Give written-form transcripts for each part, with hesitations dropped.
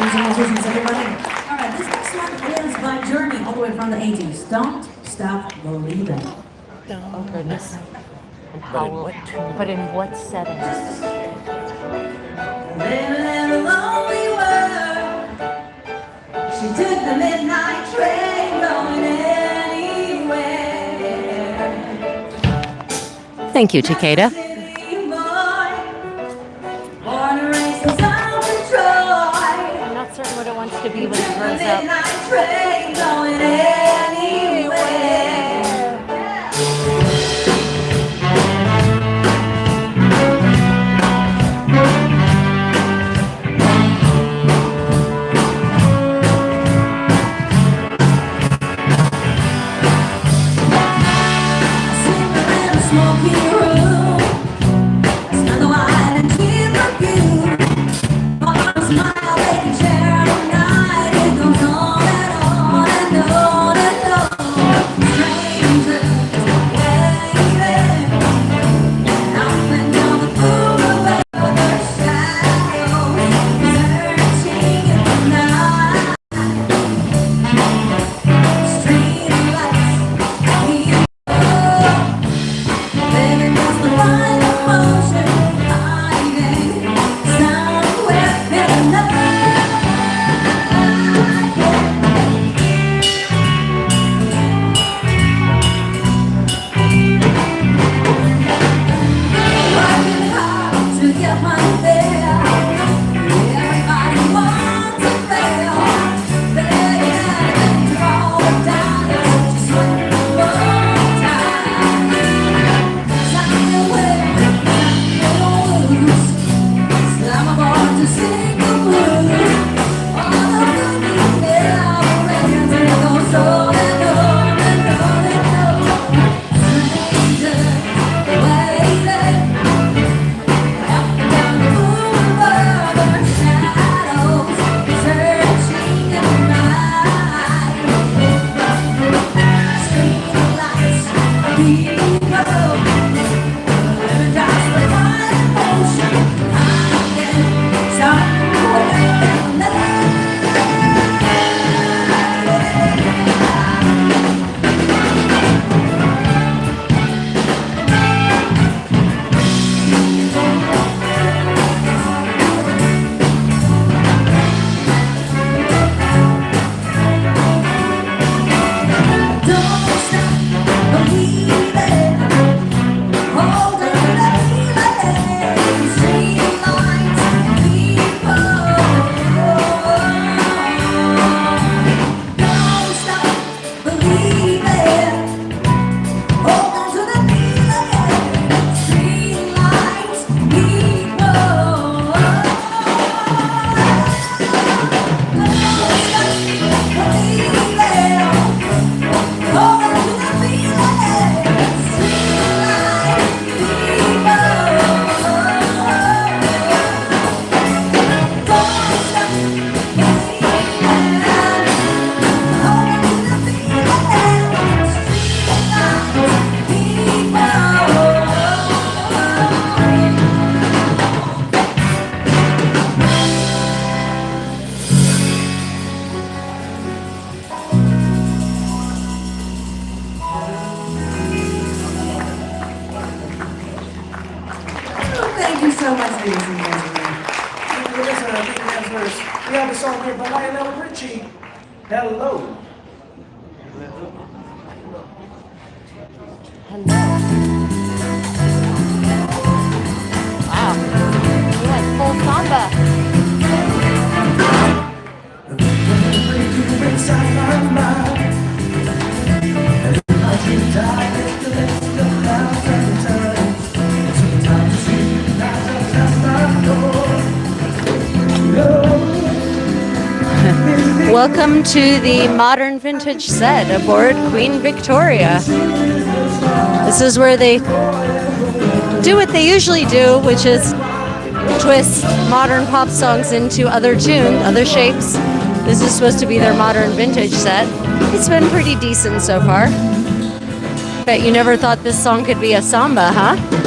Congratulations, everybody. All right, this next one is by Journey, all the way from the 80s. Don't Stop Believing. Oh, goodness. And how, but in what setting? Living in a lonely world. She took the midnight train going anywhere. Thank you, Takeda. I'm not certain what it wants to be when it grows up. Thank you so much, ladies and gentlemen. We have a song here by Lionel Richie. Hello. Wow. You went full samba. Inside my mind, and I can die. welcome to the modern vintage set aboard Queen Victoria. This is where they do what they usually do, which is twist modern pop songs into other tunes, other shapes. This is supposed to be their modern vintage set. It's been pretty decent so far. Bet you never thought this song could be a samba, huh?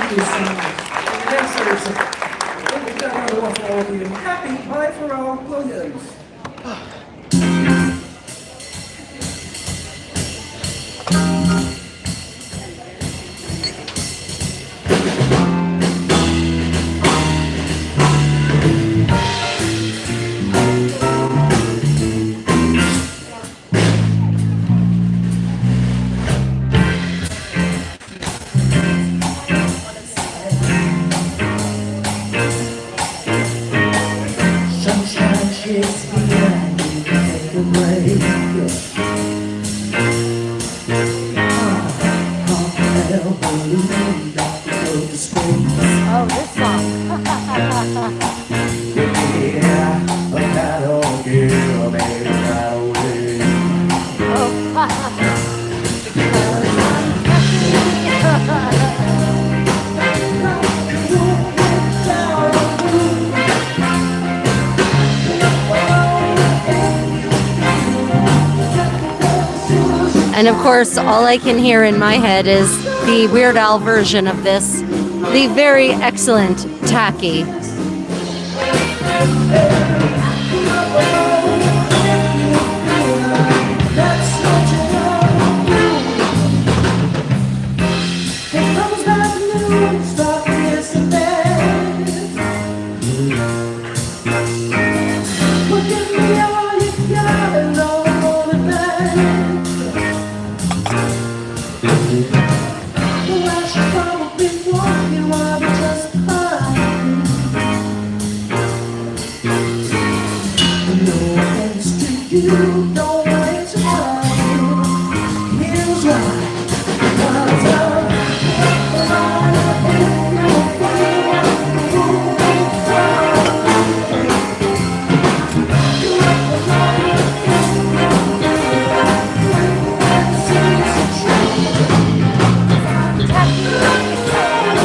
Thank you so much. And yes, sir, we've got another one for all of you. Happy Bye for All Williams. Sunshine shakes me and you take a break. Half-hell balloon got to go to space. Oh, this song. Yeah, but I don't care, baby, right away. And of course, all I can hear in my head is the Weird Al version of this, the very excellent Tacky. That's what you do. Here comes that moon, start kissing bed. Well, give me all you got and all the morning bed. Well, I should probably warn you I'll be just fine. No offense to you, don't waste your time. Here's why. Cause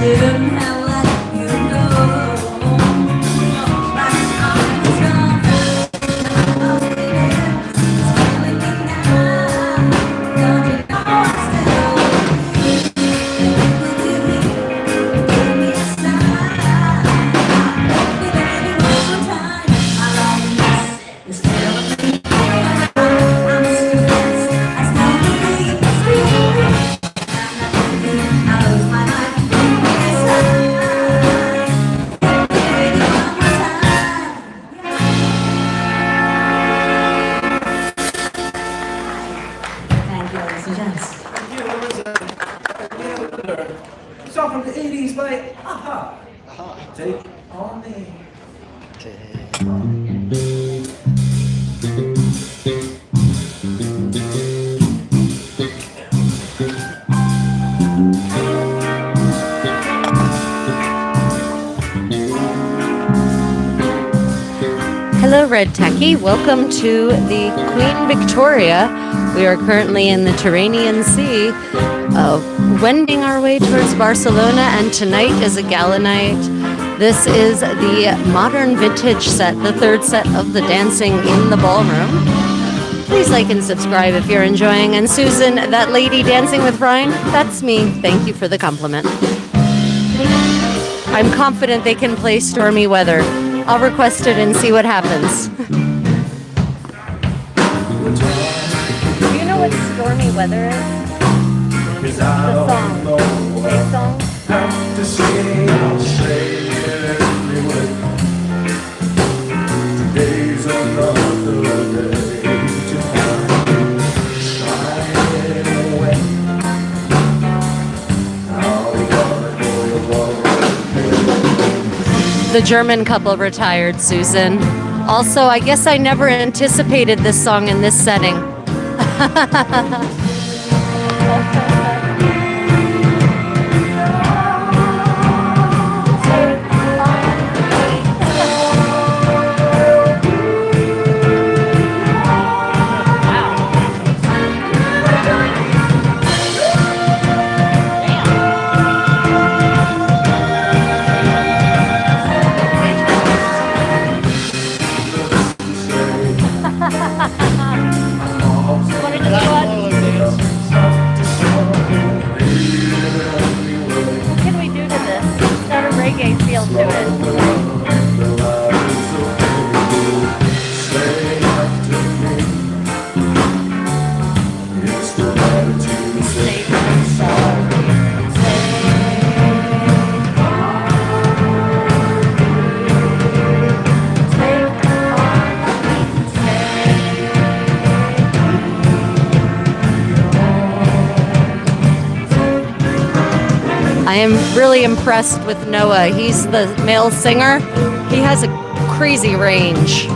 Shouldn't have let you go. But I was wrong. Now it is. It's killing me now. Don't you know I'm still with you? Give me a sign. Baby, one more time. My loneliness is killing me. I'm serious. I still believe it's real. I lose my mind. Thank you, ladies and gents. Thank you, Larissa. And we have another song from the 80s by Aha. Take on me. Hello, Red Techie. Welcome to the Queen Victoria. We are currently in the Tyrrhenian Sea, wending our way towards Barcelona, and tonight is a gala night. This is the modern vintage set, the third set of the Dancing in the Ballroom. Please like and subscribe if you're enjoying. And Susan, that lady dancing with Brian, that's me. Thank you for the compliment. I'm confident they can play Stormy Weather. I'll request it and see what happens. Do you know what Stormy Weather is? Cause I The don't song. know Big song. have to say, I'll say it anyway. Today's another day to shine away. I'll gonna go The German couple retired, Susan. Also, I guess I never anticipated this song in this setting. What can we do to this? It's got a reggae feel to it. I am really impressed with Noah. He's the male singer. He has a crazy range.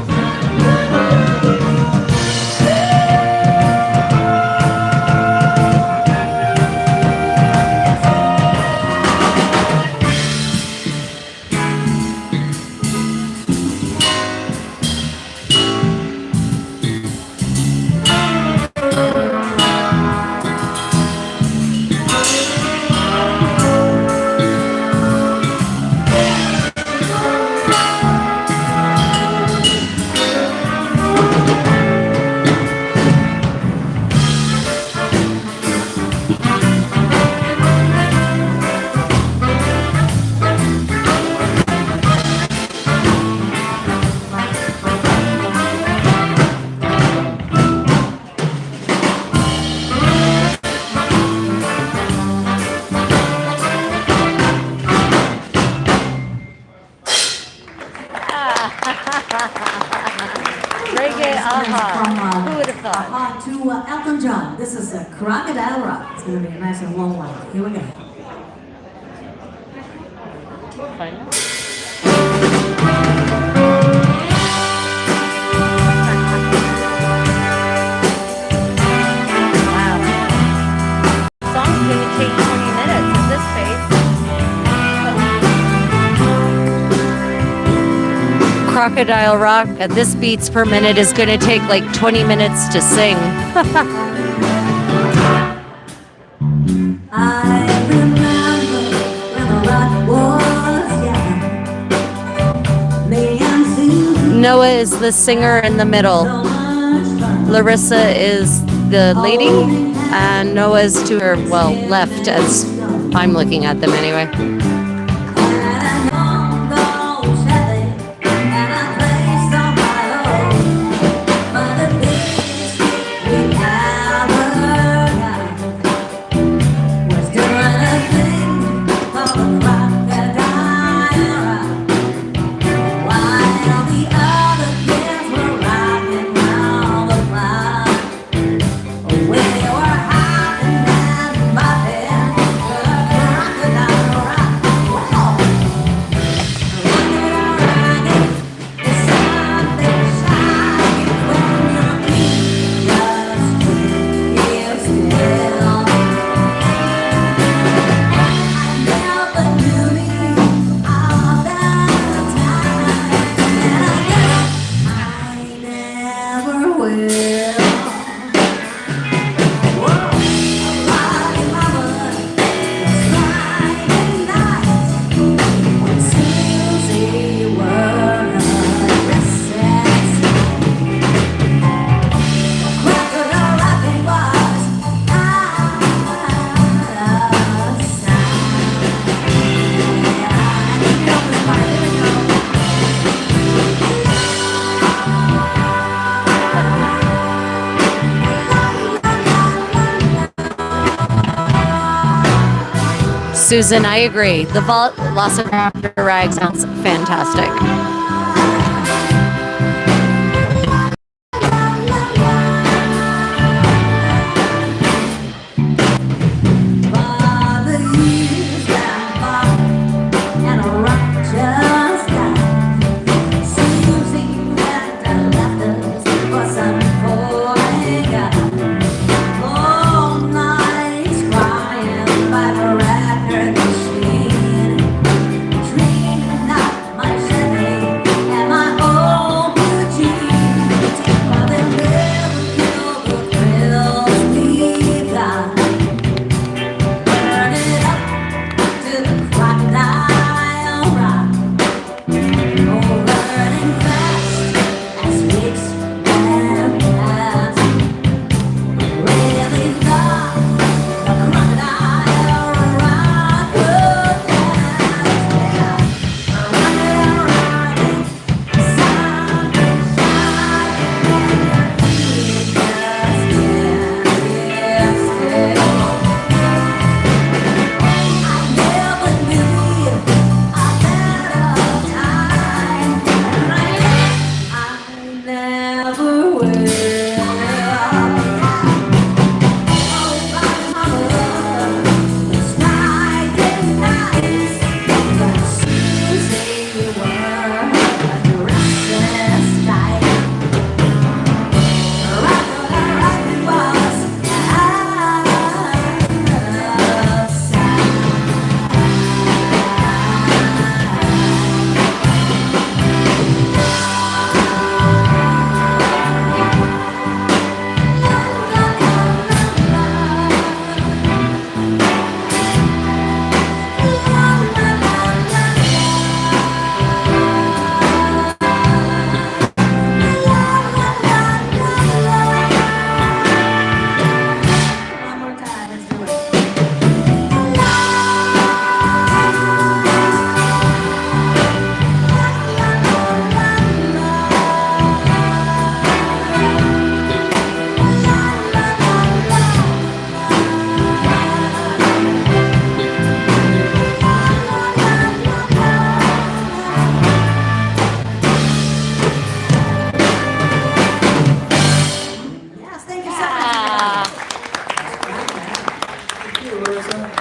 Reggae Aha. Who would have thought? Aha to Elton John. This is a Crocodile Rock. It's going to be a nice and long one. Here we go. Wow. Song's gonna take 20 minutes at this pace. Crocodile Rock at this beats per minute is gonna take like 20 minutes to sing. I remember when the rock is the singer in the middle. Larissa is the lady, and Noah's to her, well, left as I'm looking at them anyway. Susan, I agree. The Velociraptor rag sounds fantastic.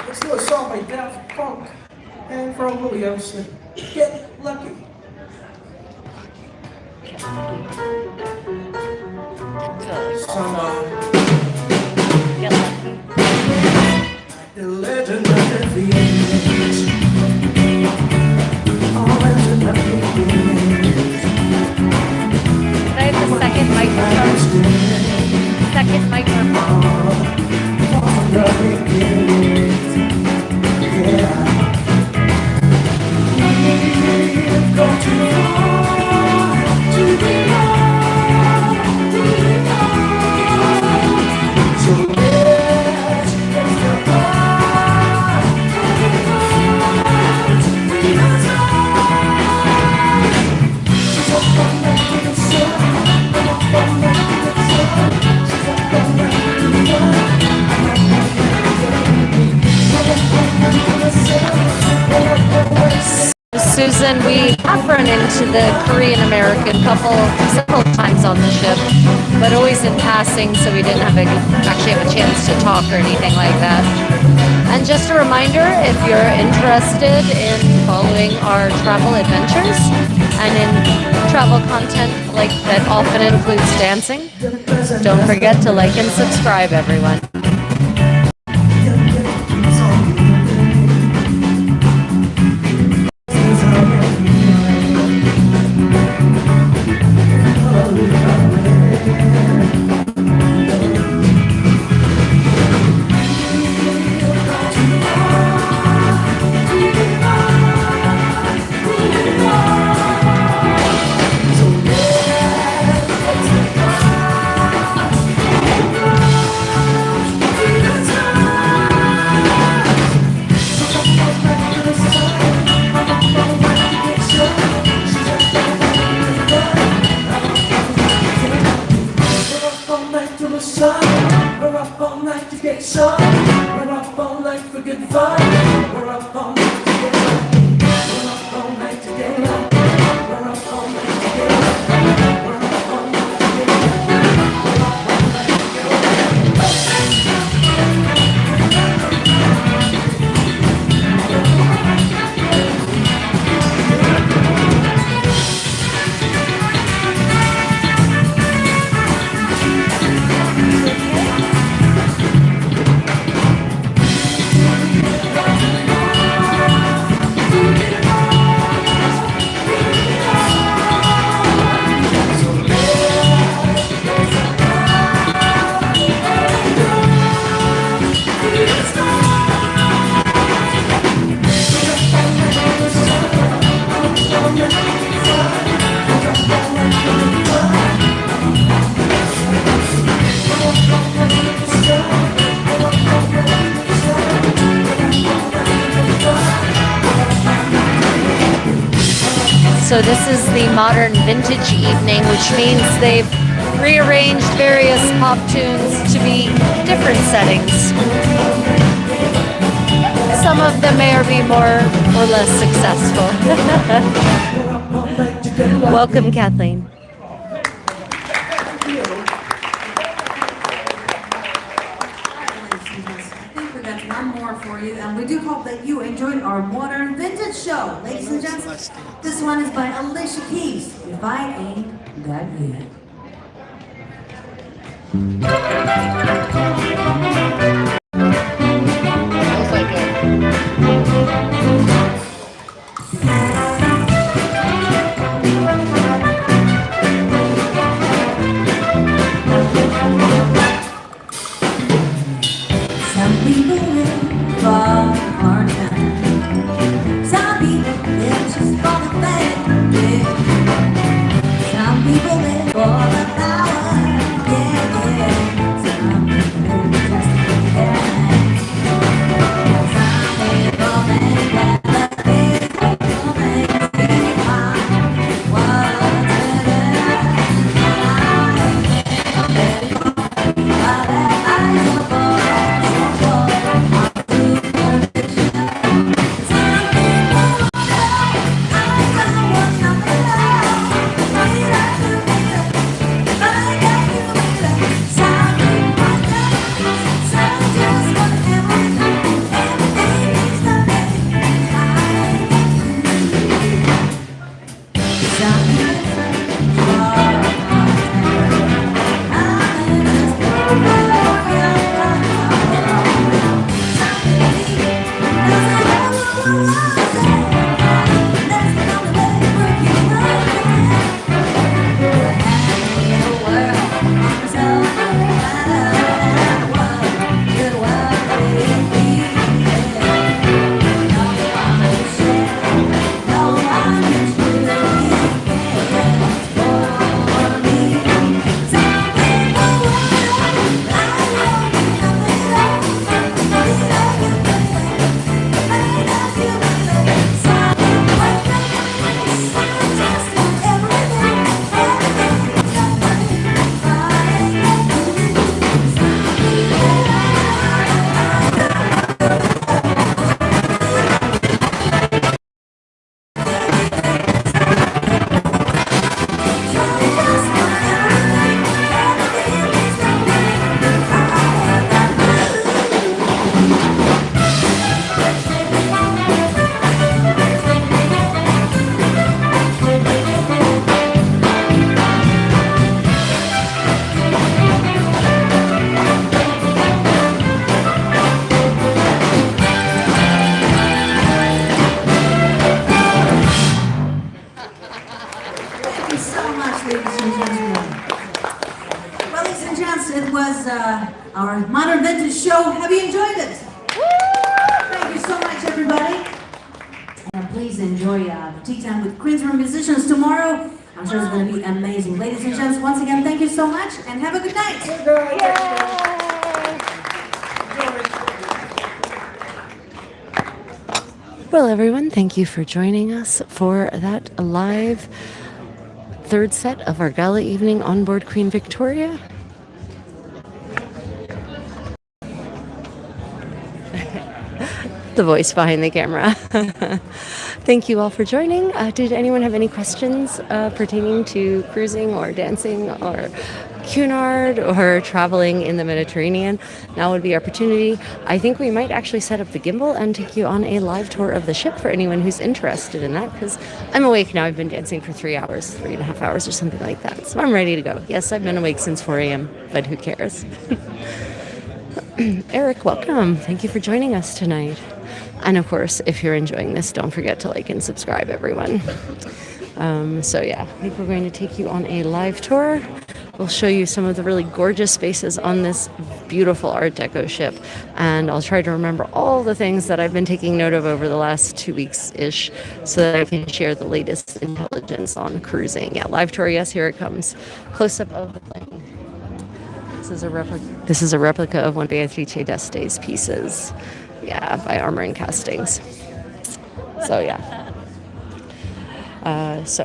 Let's do a song by Daft Punk and Pharrell Williams, Get Lucky. Some, Get lucky. the legend of the age. Always a lucky day. Can I have the second microphone? Second microphone. Go too far to be Susan. We have run into the Korean American couple several times on the ship, but always in passing, so we didn't actually have a chance to talk or anything like that. And just a reminder, if you're interested in following our travel adventures and in travel content like that often includes dancing, don't forget to like and subscribe, everyone. We're up all night to get sun. We're up all night for good fun. We're up all night to get light. We're up all night to get light. We're up all night to get light. We're up all night to get So this is the modern vintage evening, which means they've rearranged various pop tunes to be different settings. Some of them may be more or less successful. Welcome, Kathleen. I think we got one more for you, and we do hope that you enjoyed our modern vintage show. Ladies and gentlemen, this one is by Alicia Keys. If I ain't got you. Some people live for hard times. Some people live just for the fame. Yeah. Some people live for the power. Yeah, yeah. Some people live just to be there. Some people think that the people makes me high. What's it? But that eyes are for our Modern Vintage show. Have you enjoyed it? Thank you so much, everybody. And please enjoy Tea Time with Queen's Room Musicians tomorrow. I'm sure it's going to be amazing. Ladies and gents, once again, thank you so much and have a good night. Well, everyone, thank you for joining us for that live third set of our gala evening on board Queen Victoria. The voice behind the camera. Thank you all for joining. Did anyone have any questions pertaining to cruising or dancing or Cunard or traveling in the Mediterranean? Now would be opportunity. I think we might actually set up the gimbal and take you on a live tour of the ship for anyone who's interested in that, because I'm awake now. I've been dancing for 3.5 hours or something like that. So I'm ready to go. Yes, I've been awake since 4 a.m., but who cares? Eric, welcome. Thank you for joining us tonight. And of course, if you're enjoying this, don't forget to like and subscribe, everyone. So yeah, I think we're going to take you on a live tour. We'll show you some of the really gorgeous spaces on this beautiful Art Deco ship. And I'll try to remember all the things that I've been taking note of over the last 2 weeks-ish so that I can share the latest intelligence on cruising. Yeah, live tour, yes, here it comes. Close-up of the plane. This is a replica of one of Beatrice d'Este's pieces. Yeah, by Armor and Castings. So yeah. So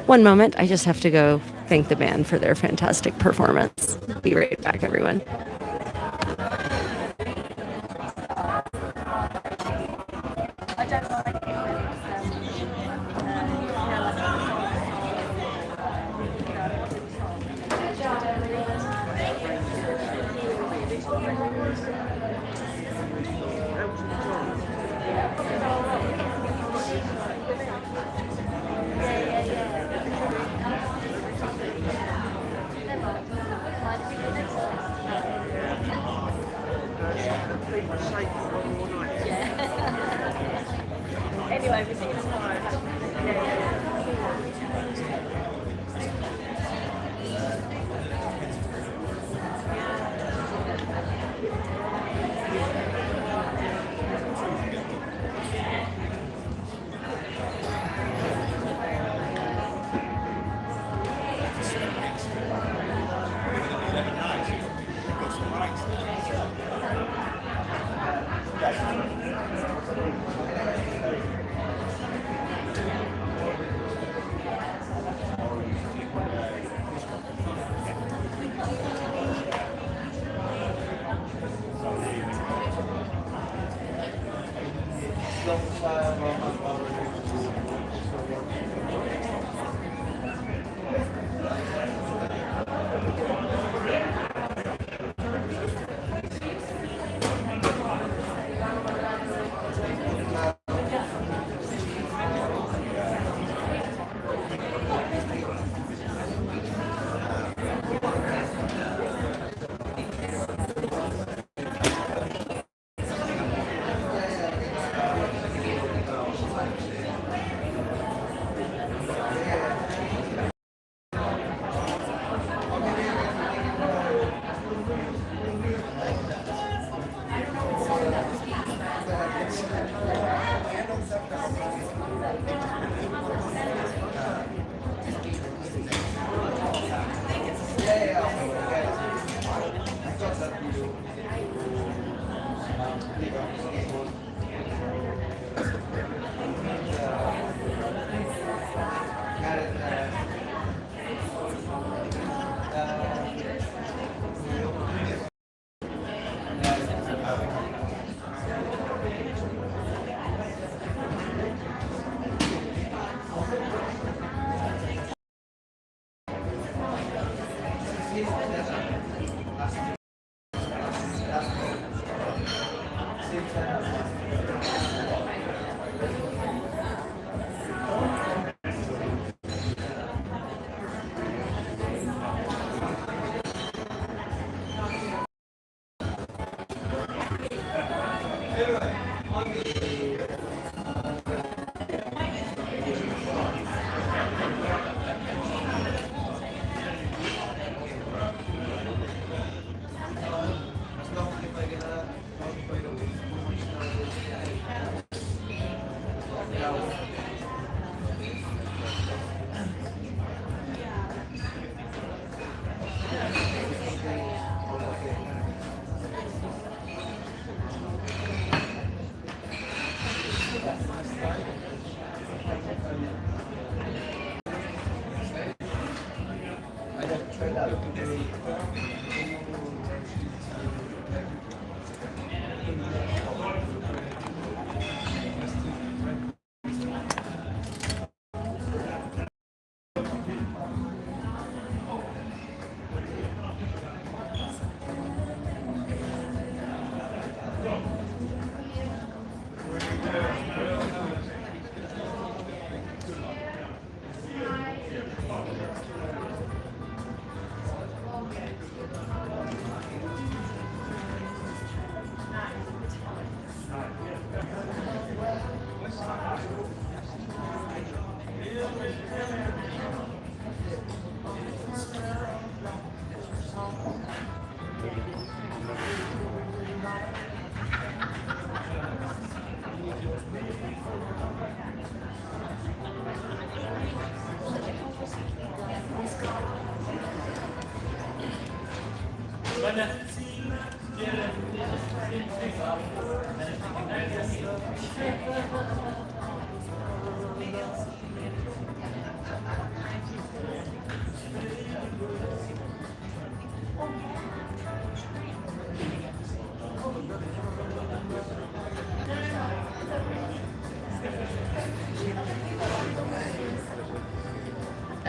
one moment, I just have to go thank the band for their fantastic performance. Be right back, everyone.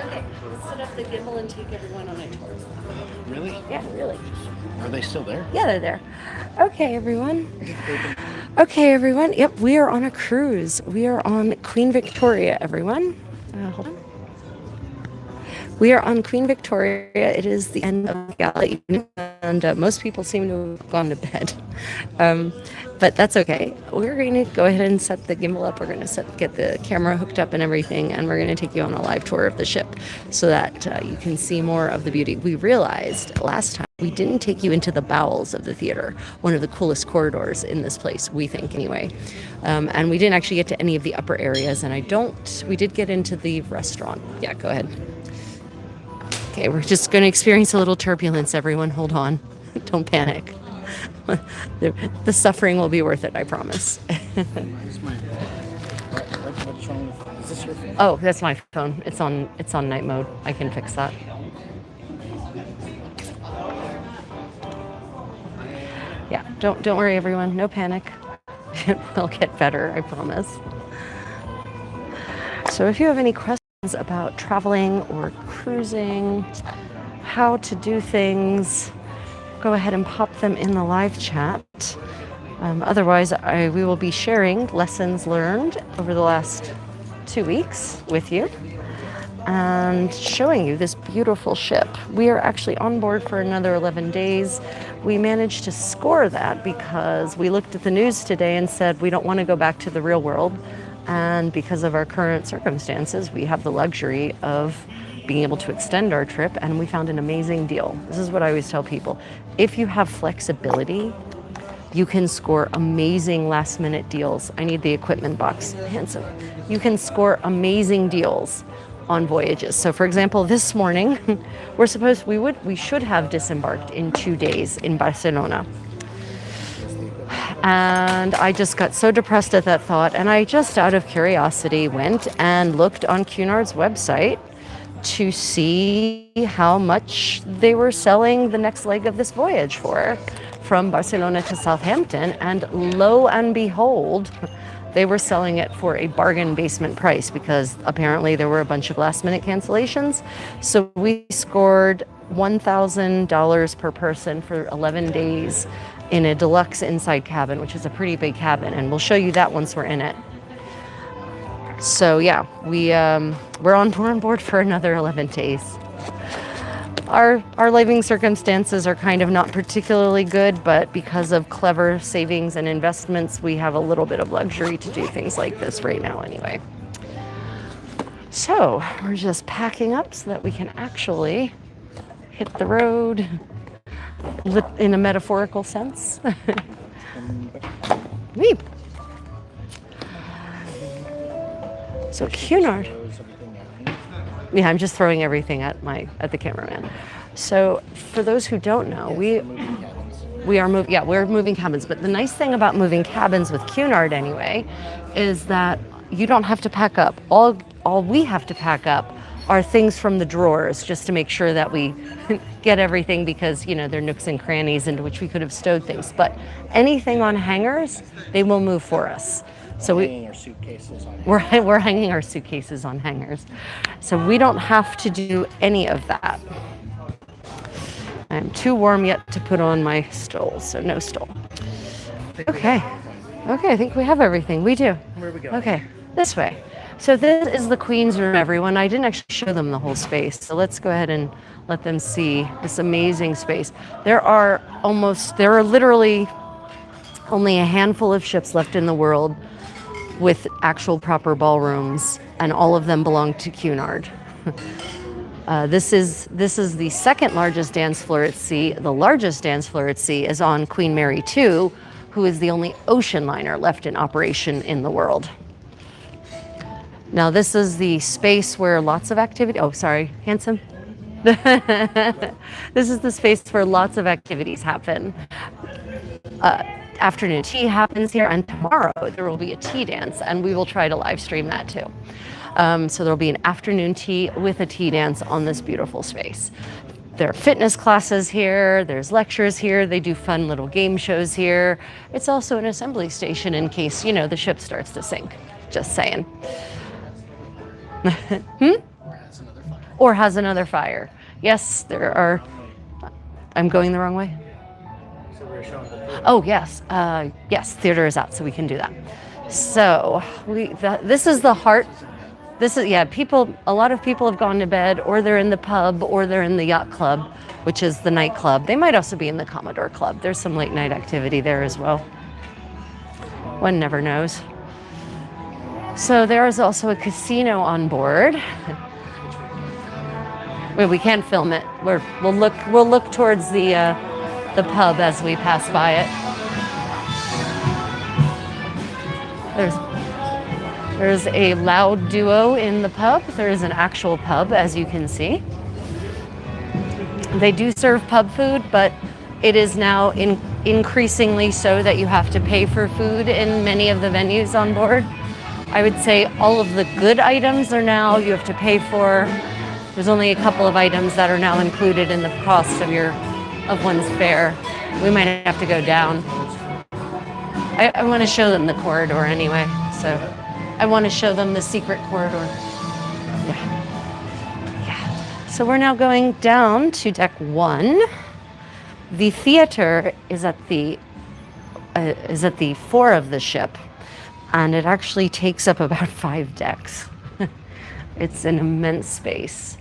Okay, let's set up the gimbal and take everyone on a tour. Really? Yeah, really. Are they still there? Yeah, they're there. Okay, everyone. Okay, everyone. Yep, we are on a cruise. We are on Queen Victoria, everyone. Hold on. We are on Queen Victoria. It is the end of the gala evening, and most people seem to have gone to bed. But that's okay. We're going to go ahead and set the gimbal up. We're going to get the camera hooked up and everything, and we're going to take you on a live tour of the ship so that you can see more of the beauty. We realized last time we didn't take you into the bowels of the theater, one of the coolest corridors in this place, we think anyway. And we didn't actually get to any of the upper areas, and we did get into the restaurant. Yeah, go ahead. Okay, we're just going to experience a little turbulence, everyone. Hold on. Don't panic. The suffering will be worth it, I promise. What's wrong with, is this your phone? Oh, that's my phone. It's on night mode. I can fix that. Yeah, don't worry, everyone. No panic. It will get better, I promise. So if you have any questions about traveling or cruising, how to do things, go ahead and pop them in the live chat. Otherwise, we will be sharing lessons learned over the last 2 weeks with you and showing you this beautiful ship. We are actually on board for another 11 days. We managed to score that because we looked at the news today and said we don't want to go back to the real world. And because of our current circumstances, we have the luxury of being able to extend our trip, and we found an amazing deal. This is what I always tell people. If you have flexibility, you can score amazing last minute deals. I need the equipment box. Handsome. You can score amazing deals on voyages. So for example, this morning, we should have disembarked in 2 days in Barcelona. And I just got so depressed at that thought, and I just out of curiosity went and looked on Cunard's website to see how much they were selling the next leg of this voyage for, from Barcelona to Southampton, and lo and behold, they were selling it for a bargain basement price because apparently there were a bunch of last minute cancellations. So we scored $1,000 per person for 11 days in a deluxe inside cabin, which is a pretty big cabin, and we'll show you that once we're in it. So yeah, we're on board for another 11 days. Our living circumstances are kind of not particularly good, but because of clever savings and investments, we have a little bit of luxury to do things like this right now anyway. So we're just packing up so that we can actually hit the road in a metaphorical sense. Weep. So Cunard. Yeah, I'm just throwing everything at the cameraman. So for those who don't know, we're moving cabins. But the nice thing about moving cabins with Cunard anyway is that you don't have to pack up. All we have to pack up are things from the drawers, just to make sure that we get everything, because there are nooks and crannies into which we could have stowed things. But anything on hangers, they will move for us. So Hanging our suitcases on. we're hanging our suitcases on hangers. So we don't have to do any of that. I'm too warm yet to put on my stole, so no stole. Okay. Okay, I think we have everything. We do. Where we go? Okay, this way. So this is the Queen's room, everyone. I didn't actually show them the whole space, so let's go ahead and let them see this amazing space. There are literally only a handful of ships left in the world with actual proper ballrooms, and all of them belong to Cunard. This is the second largest dance floor at sea. The largest dance floor at sea is on Queen Mary II, who is the only ocean liner left in operation in the world. Now this is the space where lots of activity, oh sorry, handsome. This is the space where lots of activities happen. Afternoon tea happens here, and tomorrow there will be a tea dance, and we will try to live stream that too. So there'll be an afternoon tea with a tea dance on this beautiful space. There are fitness classes here, there's lectures here, they do fun little game shows here. It's also an assembly station in case, the ship starts to sink. Just saying. Or has another fire. Yes, there are. I'm going the wrong way. Oh yes, yes. Theater is out, so we can do that. So this is the heart. This is people. A lot of people have gone to bed, or they're in the pub, or they're in the yacht club, which is the nightclub. They might also be in the Commodore Club. There's some late night activity there as well. One never knows. So there is also a casino on board. We can't film it. We'll look towards the pub as we pass by it. There's a loud duo in the pub. There is an actual pub, as you can see. They do serve pub food, but it is now increasingly so that you have to pay for food in many of the venues on board. I would say all of the good items are now you have to pay for. There's only a couple of items that are now included in the cost of one's fare. We might have to go down. I want to show them the corridor anyway, so I want to show them the secret corridor. Yeah. So we're now going down to deck 1. The theater is at the fore of the ship. And it actually takes up about 5 decks. It's an immense space.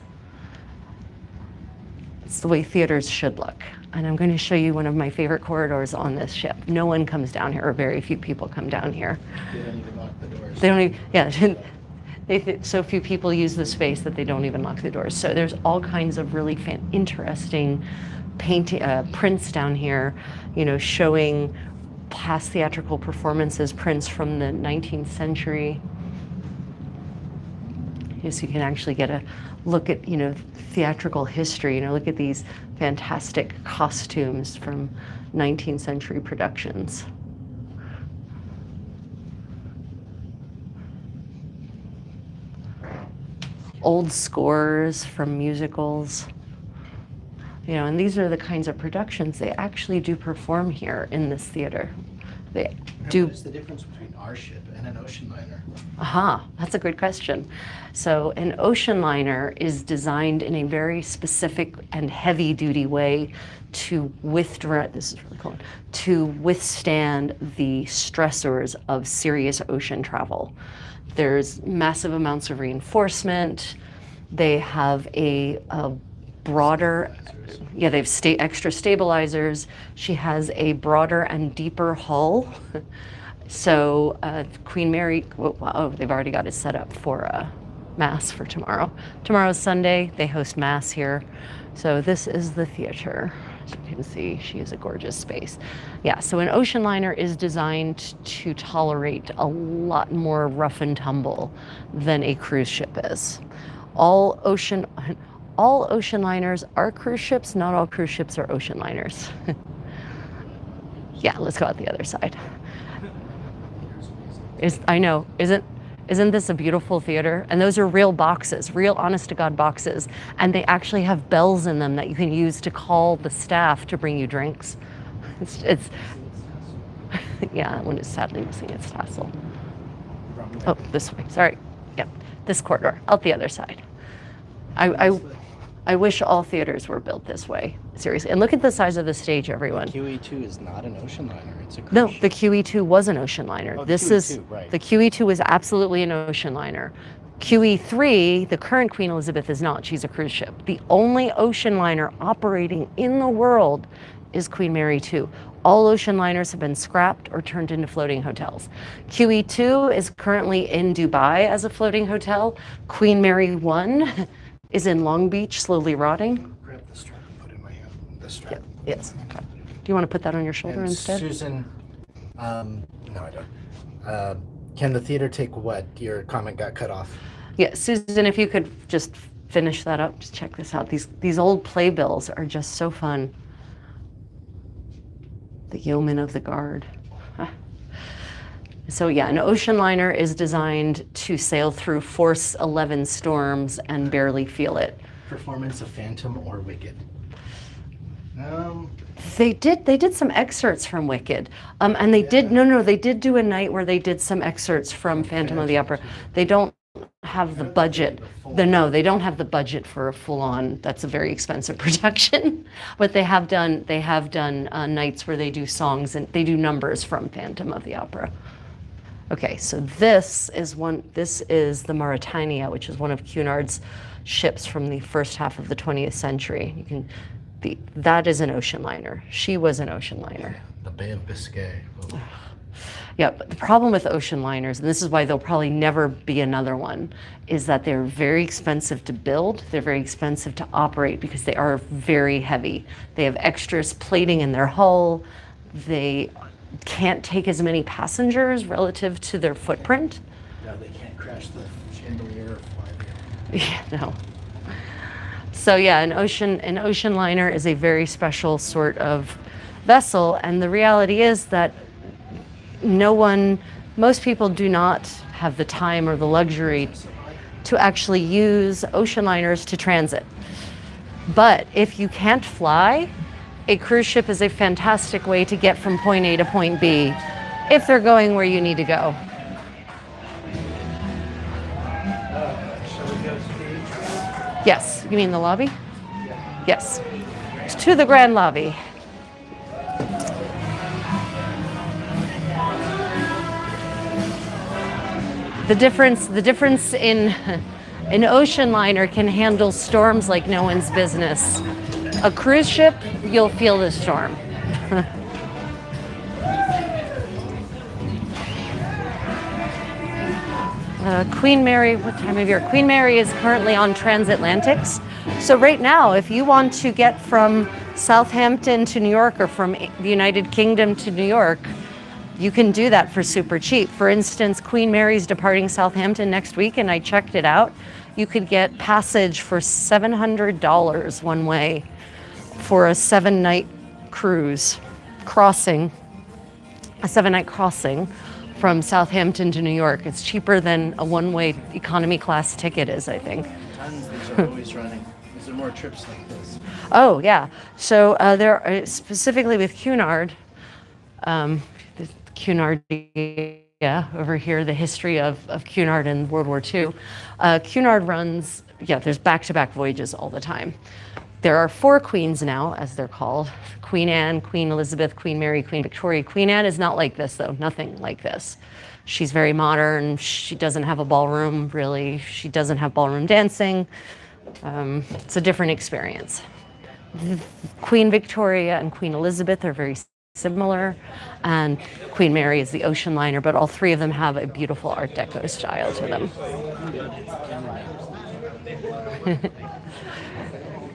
It's the way theaters should look. And I'm going to show you one of my favorite corridors on this ship. No one comes down here, or very few people come down here. They don't even lock the doors. They don't even, so few people use the space that they don't even lock the doors. So there's all kinds of really interesting prints down here, showing past theatrical performances, prints from the 19th century. So you can actually get a look at, theatrical history, look at these fantastic costumes from 19th century productions. Old scores from musicals. And these are the kinds of productions they actually do perform here in this theater. They do. What's the difference between our ship and an ocean liner? That's a good question. So an ocean liner is designed in a very specific and heavy-duty way to withstand the stressors of serious ocean travel. There's massive amounts of reinforcement. They have a broader, they have extra stabilizers. She has a broader and deeper hull. So Queen Mary, they've already got it set up for Mass for tomorrow. Tomorrow's Sunday, they host Mass here. So this is the theater. As you can see, she is a gorgeous space. Yeah, so an ocean liner is designed to tolerate a lot more rough and tumble than a cruise ship is. All ocean liners are cruise ships, not all cruise ships are ocean liners. Yeah, let's go out the other side. I know, Isn't this a beautiful theater? And those are real boxes, real honest to God boxes. And they actually have bells in them that you can use to call the staff to bring you drinks. It's yeah, that one is sadly missing its tassel. Oh, this way, sorry. Yeah, this corridor, out the other side. I wish all theaters were built this way, seriously. And look at the size of the stage, everyone. QE2 is not an ocean liner. It's a cruise No, ship. the QE2 was an ocean liner. Oh, This QE2, is right. the QE2 is absolutely an ocean liner. QE3, the current Queen Elizabeth, is not. She's a cruise ship. The only ocean liner operating in the world is Queen Mary 2. All ocean liners have been scrapped or turned into floating hotels. QE2 is currently in Dubai as a floating hotel. Queen Mary 1 is in Long Beach, slowly rotting. Grab the strap and put it in my hand. The strap. Yes. Okay. Do you want to put that on your shoulder And instead? Susan, no, I don't. Can the theater take what? Your comment got cut off. Yeah, Susan, if you could just finish that up, just check this out. These old playbills are just so fun. The Yeoman of the Guard. So yeah, an ocean liner is designed to sail through Force 11 storms and barely feel it. Performance of Phantom or Wicked. They did some excerpts from Wicked, and they did do a night where they did some excerpts from Phantom of the Opera. They don't have the budget. They don't have the budget for a full-on. That's a very expensive production, but they have done nights where they do songs and they do numbers from Phantom of the Opera. Okay, so this is the Mauretania, which is one of Cunard's ships from the first half of the 20th century. That is an ocean liner. She was an ocean liner. The Bay of Biscay. Oh. Yeah, but the problem with ocean liners, and this is why there'll probably never be another one, is that they're very expensive to build. They're very expensive to operate because they are very heavy. They have extras plating in their hull. They can't take as many passengers relative to their footprint. No, they can't crash the chandelier or fly Yeah, no. So yeah, an ocean liner is a very special sort of vessel, and the reality is that most people do not have the time or the luxury to actually use ocean liners to transit. But if you can't fly, a cruise ship is a fantastic way to get from point A to point B if they're going where you need to go. Yes, you mean the lobby? Yes, to the grand lobby. The difference in an ocean liner can handle storms like no one's business. A cruise ship, you'll feel the storm. Queen Mary, what time of year? Queen Mary is currently on transatlantics. So right now, if you want to get from Southampton to New York or from the United Kingdom to New York, you can do that for super cheap. For instance, Queen Mary's departing Southampton next week, and I checked it out. You could get passage for $700 one way for a 7-night cruise crossing, a 7-night crossing from Southampton to New York. It's cheaper than a one-way economy class ticket is, I think. Tons, these are always running. Is there more trips like this? Oh, yeah. So there are, specifically with Cunard, Cunard, yeah, over here, the history of Cunard in World War II. Cunard runs, there's back-to-back voyages all the time. There are 4 queens now, as they're called. Queen Anne, Queen Elizabeth, Queen Mary, Queen Victoria. Queen Anne is not like this, though, nothing like this. She's very modern. She doesn't have a ballroom, really. She doesn't have ballroom dancing. It's a different experience. Queen Victoria and Queen Elizabeth are very similar, and Queen Mary is the ocean liner, but all 3 of them have a beautiful Art Deco style to them.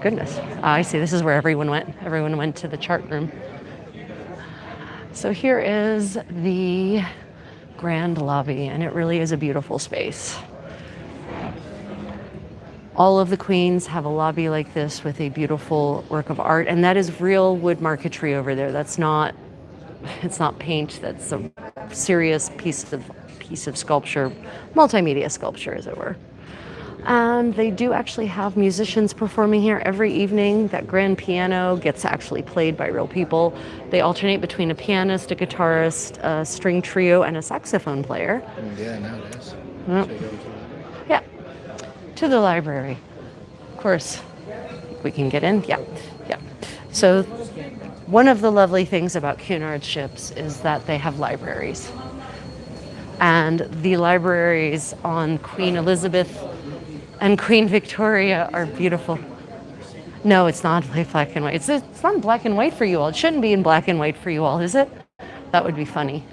Goodness. I see. This is where everyone went. Everyone went to the chart room. So here is the grand lobby, and it really is a beautiful space. All of the queens have a lobby like this with a beautiful work of art, and that is real wood marquetry over there. That's not it's not paint. That's a serious piece of sculpture, multimedia sculpture, as it were. And they do actually have musicians performing here every evening. That grand piano gets actually played by real people. They alternate between a pianist, a guitarist, a string trio, and a saxophone player. Yeah, nowadays. Yep. So you go to the library. Yeah, to the library. Of course, we can get in. Yeah, yeah. So one of the lovely things about Cunard ships is that they have libraries. And the libraries on Queen Elizabeth and Queen Victoria are beautiful. No, it's not black and white. It's not black and white for you all. It shouldn't be in black and white for you all, is it? That would be funny.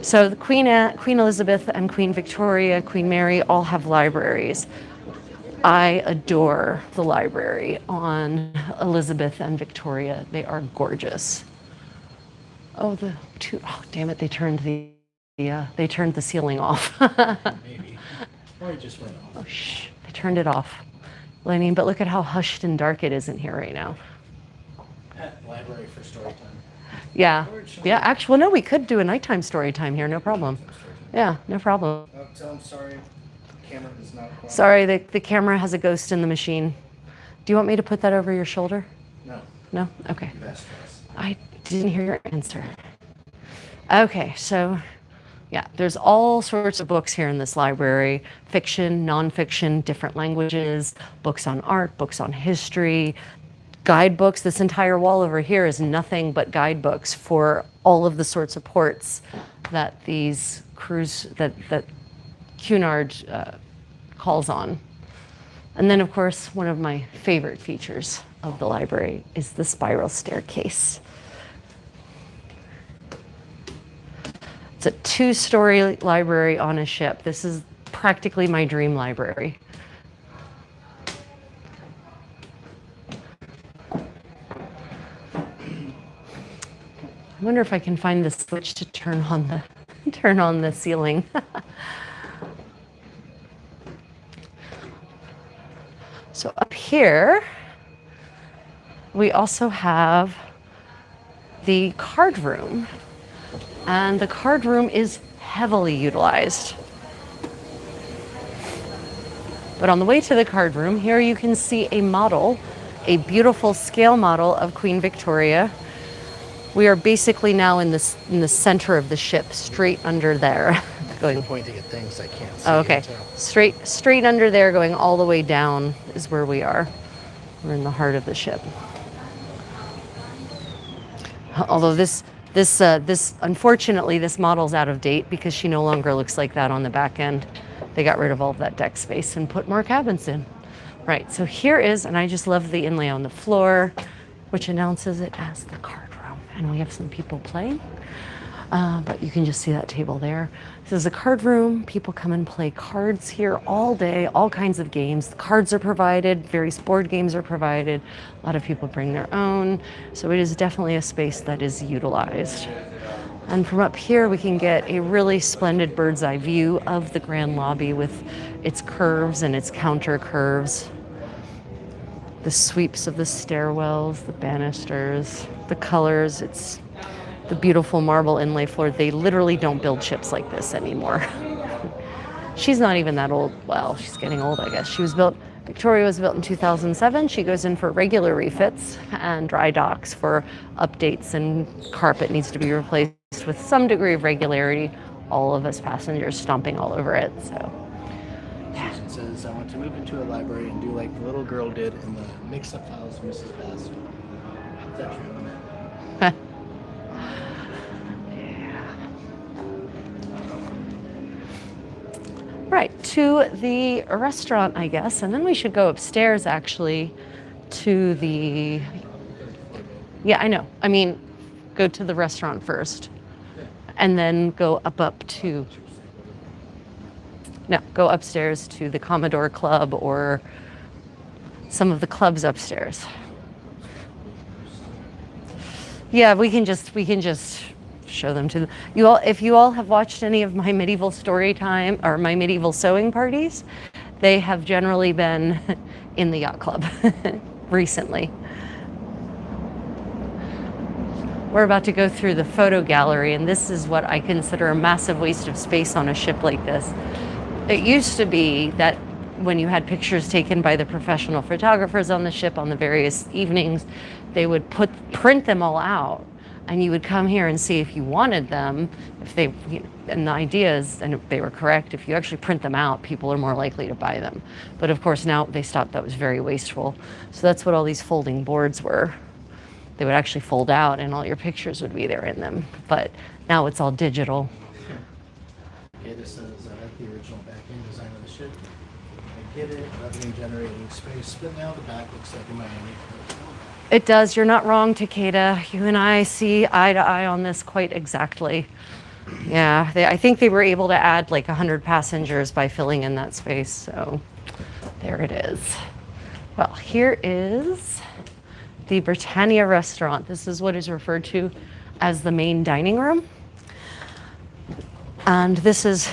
So the Queen Elizabeth and Queen Victoria, Queen Mary all have libraries. I adore the library on Elizabeth and Victoria. They are gorgeous. Oh, damn it! They turned the ceiling off. Maybe. Or it just went off. Oh, shh! They turned it off, Lenny. But look at how hushed and dark it is in here right now. Library for story time. Yeah, yeah. Actually, no, we could do a nighttime story time here, no problem. Yeah, no problem. Oh, tell them sorry. Camera is not quiet. Sorry, the camera has a ghost in the machine. Do you want me to put that over your shoulder? No. No? Okay. You've asked us. I didn't hear your answer. Okay, so yeah, there's all sorts of books here in this library, fiction, nonfiction, different languages, books on art, books on history, guidebooks. This entire wall over here is nothing but guidebooks for all of the sorts of ports that these that Cunard calls on. And then, of course, one of my favorite features of the library is the spiral staircase. It's a 2-story library on a ship. This is practically my dream library. I wonder if I can find the switch to turn on the ceiling. So up here, we also have the card room. And the card room is heavily utilized. But on the way to the card room, here you can see a model, a beautiful scale model of Queen Victoria. We are basically now in the center of the ship, straight under there. I'm pointing at things I can't see. Oh, okay. Straight under there, going all the way down is where we are. We're in the heart of the ship. Although this unfortunately, this model's out of date because she no longer looks like that on the back end. They got rid of all of that deck space and put more cabins in. Right, so here is, and I just love the inlay on the floor, which announces it as the card room. And we have some people playing, but you can just see that table there. This is a card room. People come and play cards here all day, all kinds of games. The cards are provided, various board games are provided. A lot of people bring their own. So it is definitely a space that is utilized. And from up here, we can get a really splendid bird's eye view of the grand lobby with its curves and its counter curves. The sweeps of the stairwells, the banisters, the colors. It's the beautiful marble inlay floor. They literally don't build ships like this anymore. She's not even that old. Well, she's getting old, I guess. Victoria was built in 2007. She goes in for regular refits and dry docks for updates, and carpet needs to be replaced with some degree of regularity. All of us passengers stomping all over it, so. Susan says, I want to move into a library and do like the little girl did in the mix-up files of Mrs. Bast. Is that true? Right, to the restaurant, I guess, and then we should go upstairs, actually, to the... Yeah, I know. I mean, go to the restaurant first, and then go to... No, go upstairs to the Commodore Club or some of the clubs upstairs. Yeah, we can just show them to you all. If you all have watched any of my medieval story time or my medieval sewing parties, they have generally been in the yacht club recently. we're about to go through the photo gallery, and this is what I consider a massive waste of space on a ship like this. It used to be that when you had pictures taken by the professional photographers on the ship on the various evenings, they would print them all out, and you would come here and see if you wanted them. If they, and the idea is, and if they were correct, if you actually print them out, people are more likely to buy them. But of course now they stopped. That was very wasteful. So that's what all these folding boards were. They would actually fold out and all your pictures would be there in them. But now it's all digital. Okay, this is the original back-end design of the ship. I get it, revenue generating space, but now the back looks like a Miami. It does. You're not wrong, Takeda. You and I see eye to eye on this quite exactly. Yeah, I think they were able to add like 100 passengers by filling in that space. So there it is. Well, here is the Britannia restaurant. This is what is referred to as the main dining room. And this is,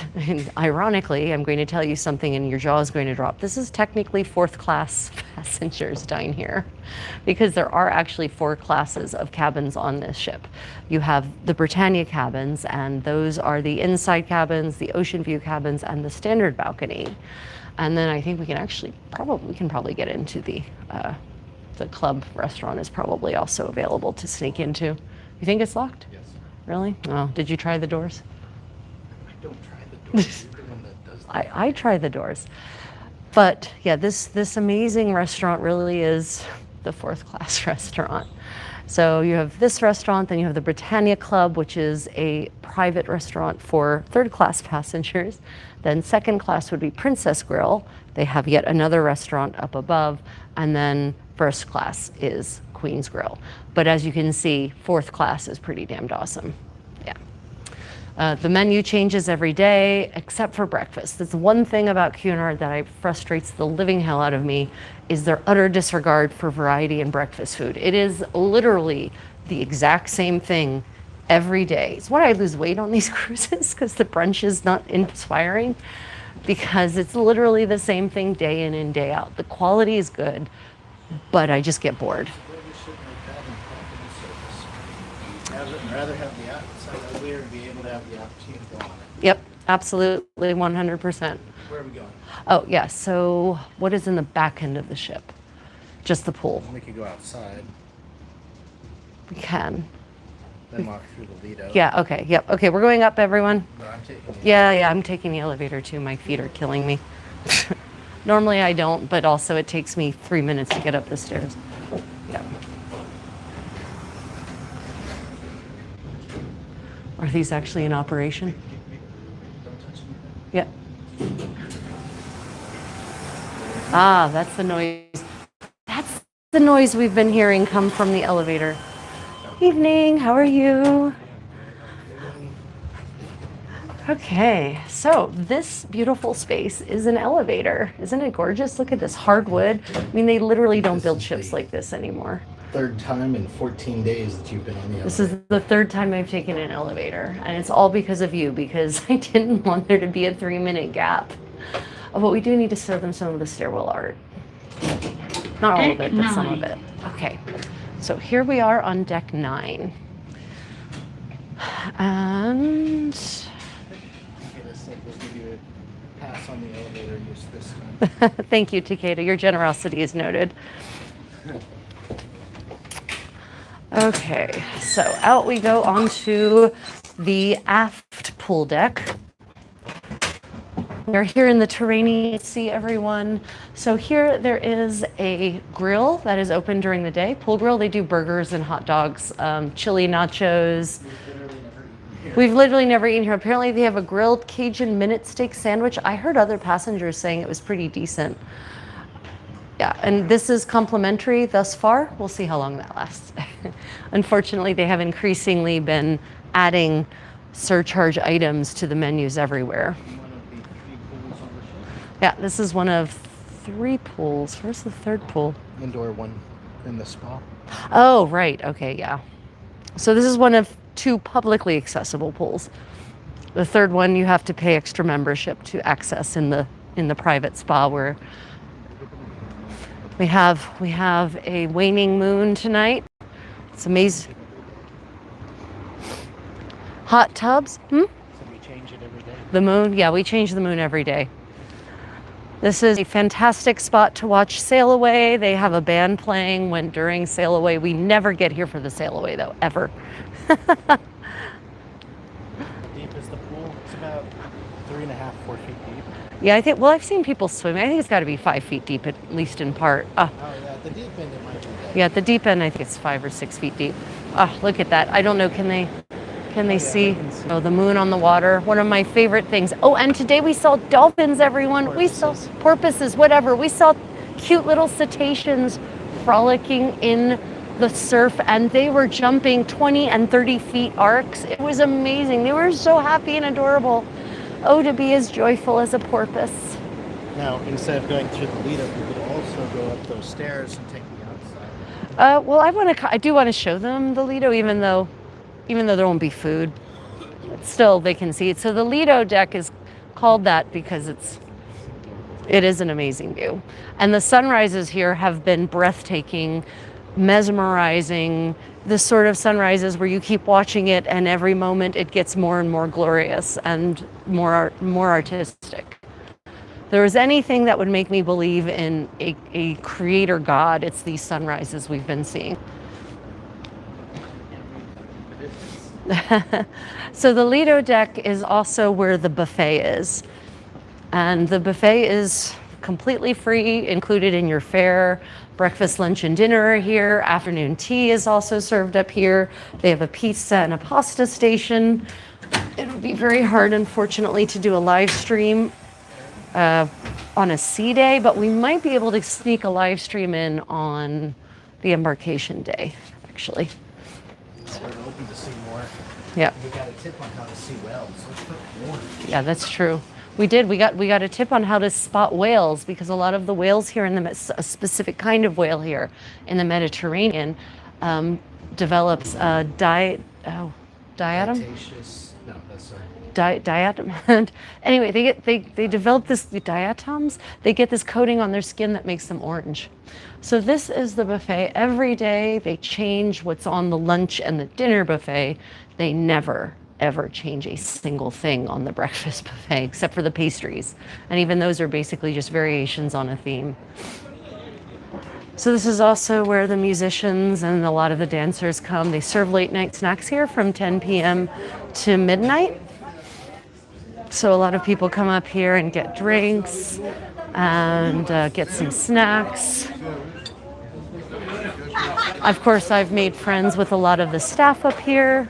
ironically, I'm going to tell you something and your jaw is going to drop. This is technically fourth class passengers dine here because there are actually 4 classes of cabins on this ship. You have the Britannia cabins, and those are the inside cabins, the ocean view cabins, and the standard balcony. And then I think we can probably get into the club restaurant is probably also available to sneak into. You think it's locked? Yes. Really? Oh, did you try the doors? I don't try the doors. You're the one that does that. I try the doors. But yeah, this amazing restaurant really is the 4th class restaurant. So you have this restaurant, then you have the Britannia Club, which is a private restaurant for 3rd class passengers. Then 2nd class would be Princess Grill. They have yet another restaurant up above. And then 1st class is Queen's Grill. But as you can see, 4th class is pretty damned awesome. Yeah. The menu changes every day except for breakfast. That's one thing about Cunard that frustrates the living hell out of me, is their utter disregard for variety in breakfast food. It is literally the exact same thing every day. It's why I lose weight on these cruises, because the brunch is not inspiring, because it's literally the same thing day in and day out. The quality is good, but I just get bored. Where we should make that in property service. I'd rather have the outside elevator and be able to have the opportunity to go on it. Yep, absolutely, 100%. Where are we going? Oh, yeah, so what is in the back end of the ship? Just the pool. We could go outside, We can. then walk through the Lido. Yeah, okay, yep. Okay, we're going up, everyone. But I'm taking it. Yeah, I'm taking the elevator too. My feet are killing me. Normally I don't, but also it takes me 3 minutes to get up the stairs. Yeah. Are these actually in operation? Don't touch me. Yeah. Ah, that's the noise. That's the noise we've been hearing come from the elevator. Evening, how are you? Okay, so this beautiful space is an elevator. Isn't it gorgeous? Look at this hardwood. I mean, they literally don't build ships like this anymore. 3rd time in 14 days that you've been on the elevator. This is the 3rd time I've taken an elevator, and it's all because of you, because I didn't want there to be a 3-minute gap. Oh, but we do need to show them some of the stairwell art. Not all of it, but some of it. Okay, so here we are on deck 9. And Okay, this thing will give you a pass on the elevator use this time. thank you, Takeda. Your generosity is noted. Okay, so out we go onto the aft pool deck. We're here in the Terrain Sea, everyone. So here there is a grill that is open during the day. Pool grill, they do burgers and hot dogs, chili nachos. We've literally never eaten here. Apparently they have a grilled Cajun minute steak sandwich. I heard other passengers saying it was pretty decent. Yeah, and this is complimentary thus far. We'll see how long that lasts. Unfortunately, they have increasingly been adding surcharge items to the menus everywhere. Yeah, this is one of 3 pools. Where's the 3rd pool? Indoor one in the spa. Oh, right. Okay, yeah. So this is one of 2 publicly accessible pools. The 3rd one you have to pay extra membership to access in the private spa, where we have a waning moon tonight. It's amazing. Hot tubs? So we change it every day. The moon? Yeah, we change the moon every day. This is a fantastic spot to watch Sail Away. They have a band playing when during Sail Away. We never get here for the Sail Away though, ever. How deep is the pool? It's about 3.5, 4 feet deep. Yeah, I think, well, I've seen people swimming. I think it's got to be 5 feet deep, at least in part. Oh yeah, at the deep end it might be that. Yeah, at the deep end, I think it's 5 or 6 feet deep. Oh, look at that. I don't know, can they see? they can see. Oh, the moon on the water. One of my favorite things. Oh, and today we saw dolphins, everyone. We saw porpoises, whatever. We saw cute little cetaceans frolicking in the surf, and they were jumping 20 and 30 feet arcs. It was amazing. They were so happy and adorable. Oh, to be as joyful as a porpoise. Now, instead of going through the Lido, we could also go up those stairs and take the outside. Well, I do want to show them the Lido, even though there won't be food. But still, they can see it. So the Lido deck is called that because it is an amazing view. And the sunrises here have been breathtaking, mesmerizing, the sort of sunrises where you keep watching it and every moment it gets more and more glorious and more artistic. If there was anything that would make me believe in a creator God, it's these sunrises we've been seeing. So the Lido deck is also where the buffet is. And the buffet is completely free, included in your fare. Breakfast, lunch, and dinner are here. Afternoon tea is also served up here. They have a pizza and a pasta station. It would be very hard, unfortunately, to do a live stream on a sea day, but we might be able to sneak a live stream in on the embarkation day, actually. We're open to see more. Yeah. We got a tip on how to see whales. Let's put more. Yeah, that's true. We did. We got a tip on how to spot whales because a lot of the whales here a specific kind of whale here in the Mediterranean develops diatom. Cretaceous. No, that's sorry. Diatom. Anyway, they develop this diatoms. They get this coating on their skin that makes them orange. So this is the buffet. Every day they change what's on the lunch and the dinner buffet. They never ever change a single thing on the breakfast buffet except for the pastries. And even those are basically just variations on a theme. So this is also where the musicians and a lot of the dancers come. They serve late night snacks here from 10 p.m. to midnight. So a lot of people come up here and get drinks and get some snacks. Of course, I've made friends with a lot of the staff up here.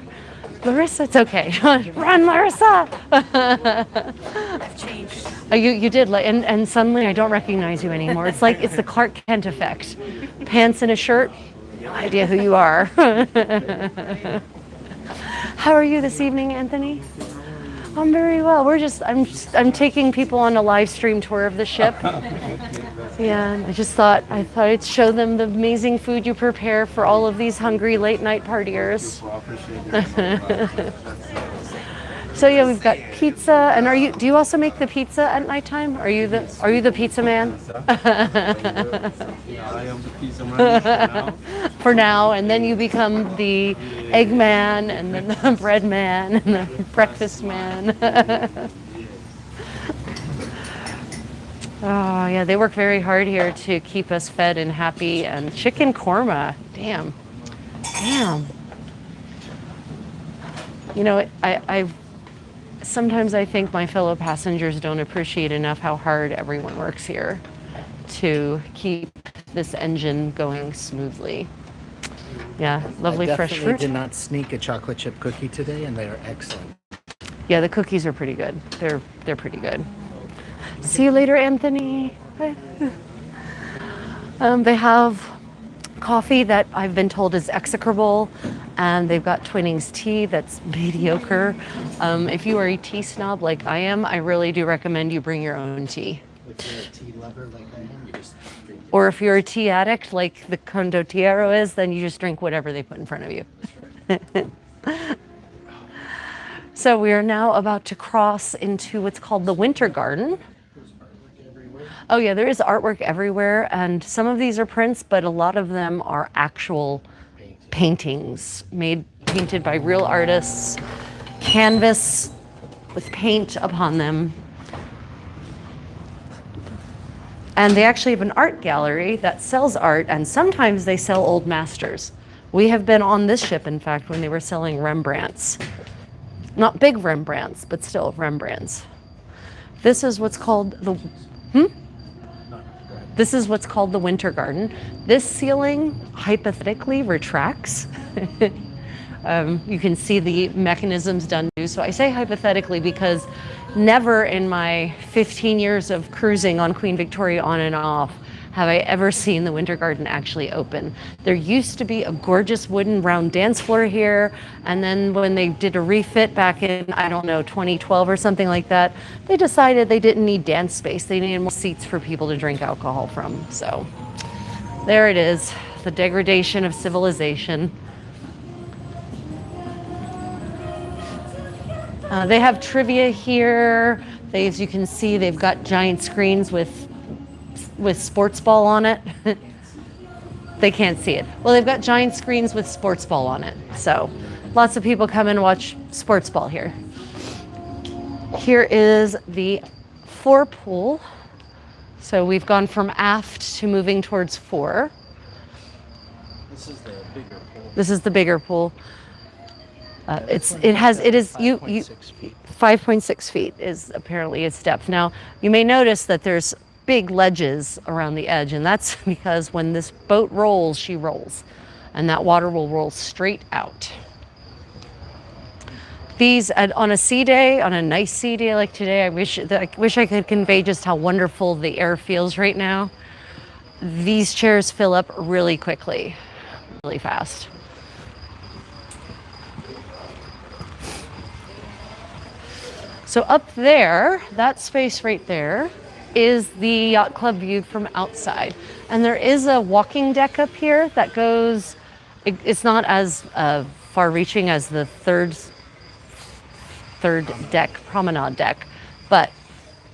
Larissa, it's okay. Run, Larissa! I've changed. You did, and suddenly I don't recognize you anymore. It's like it's the Clark Kent effect. Pants and a shirt, no idea who you are. How are you this evening, Anthony? I'm very well. I'm taking people on a live stream tour of the ship. Yeah, I thought I'd show them the amazing food you prepare for all of these hungry late night partiers. So yeah, we've got pizza, and do you also make the pizza at nighttime? Are you the pizza man? Yeah, I am the pizza man for now. For now, and then you become the egg man, and then the bread man, and the breakfast man. Oh yeah, they work very hard here to keep us fed and happy. And chicken korma, damn. You know, I sometimes I think my fellow passengers don't appreciate enough how hard everyone works here to keep this engine going smoothly. Yeah, lovely I fresh definitely fruit. did not sneak a chocolate chip cookie today, and they are excellent. Yeah, the cookies are pretty good. They're pretty good. See you later, Anthony. Bye. They have coffee that I've been told is execrable, and they've got Twinings tea that's mediocre. If you are a tea snob like I am, I really do recommend you bring your own tea. If you're a tea lover like I am, you just drink it. Or if you're a tea addict like the condottiero is, then you just drink whatever they put in front of you. So we are now about to cross into what's called the Winter Garden. Oh yeah, there is artwork everywhere, and some of these are prints, but a lot of them are actual paintings painted by real artists canvas with paint upon them. And they actually have an art gallery that sells art, and sometimes they sell old masters. We have been on this ship, in fact, when they were selling Rembrandts. Not big Rembrandts, but still Rembrandts. This is what's called the This is what's called the Winter Garden. This ceiling hypothetically retracts. You can see the mechanisms done. So I say hypothetically because never in my 15 years of cruising on Queen Victoria on and off have I ever seen the Winter Garden actually open. There used to be a gorgeous wooden round dance floor here, and then when they did a refit back in, I don't know, 2012 or something like that, they decided they didn't need dance space. They needed more seats for people to drink alcohol from. So there it is, the degradation of civilization. They have trivia here. As you can see, they've got giant screens with sports ball on it. They can't see it. Well, they've got giant screens with sports ball on it. So lots of people come and watch sports ball here. Here is the forepool. So we've gone from aft to moving towards fore. This is the bigger pool. This is the bigger pool. It is 5.6 feet. 5.6 feet is apparently its depth. Now, you may notice that there's big ledges around the edge, and that's because when this boat rolls, she rolls, and that water will roll straight out. These, on a sea day, on a nice sea day like today, I wish I could convey just how wonderful the air feels right now. These chairs fill up really quickly, really fast. So up there, that space right there, is the yacht club viewed from outside. And there is a walking deck up here that goes, it's not as far reaching as the third deck, promenade deck, but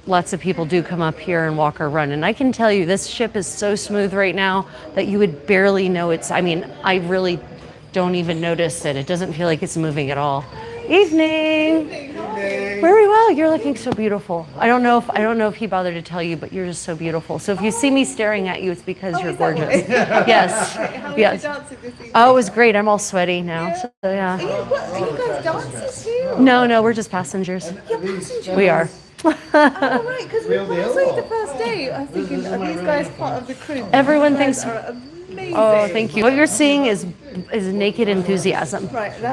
lots of people do come up here and walk or run. And I can tell you, this ship is so smooth right now that you would barely know I really don't even notice it. It doesn't feel like it's moving at all. Evening. Very well. You're looking so beautiful. I don't know if he bothered to tell you, but you're just so beautiful. So if you see me staring at you, it's because you're gorgeous. Yes. How was Yes. your dancing this evening? Oh, it was great. I'm all sweaty now. So yeah. Are you guys dancers too? No, we're just passengers. You're passengers. We are. Oh, right, because when I saw you the first day, I was thinking, are these guys part of the crew? Everyone You guys thinks. are amazing. Oh, thank you. What you're seeing is naked enthusiasm. Right, why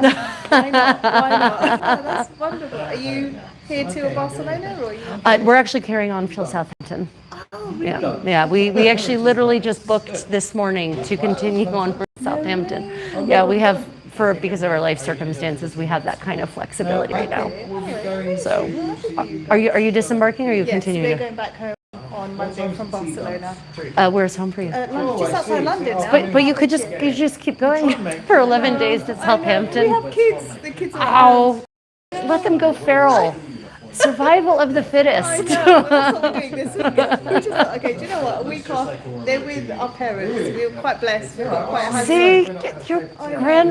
not? Why not? That's wonderful. Are you here to Barcelona or are you? We're actually carrying on till Southampton. Oh, really? Yeah. We actually literally just booked this morning to continue on for Southampton. Yeah, we have because of our life circumstances, we have that kind of flexibility right now. So, are you disembarking or are you Yes, continuing? we're going back home on Monday from Barcelona. Where's home for you? Just outside London now. But you could just keep going for 11 days to We Southampton. have kids. The kids are. Oh, let them go feral. Survival of the I fittest. know, that's what we're doing this weekend. We just thought, okay, do you know what? A week off, they're with our parents. We were quite blessed. We've got quite a handsome. See, your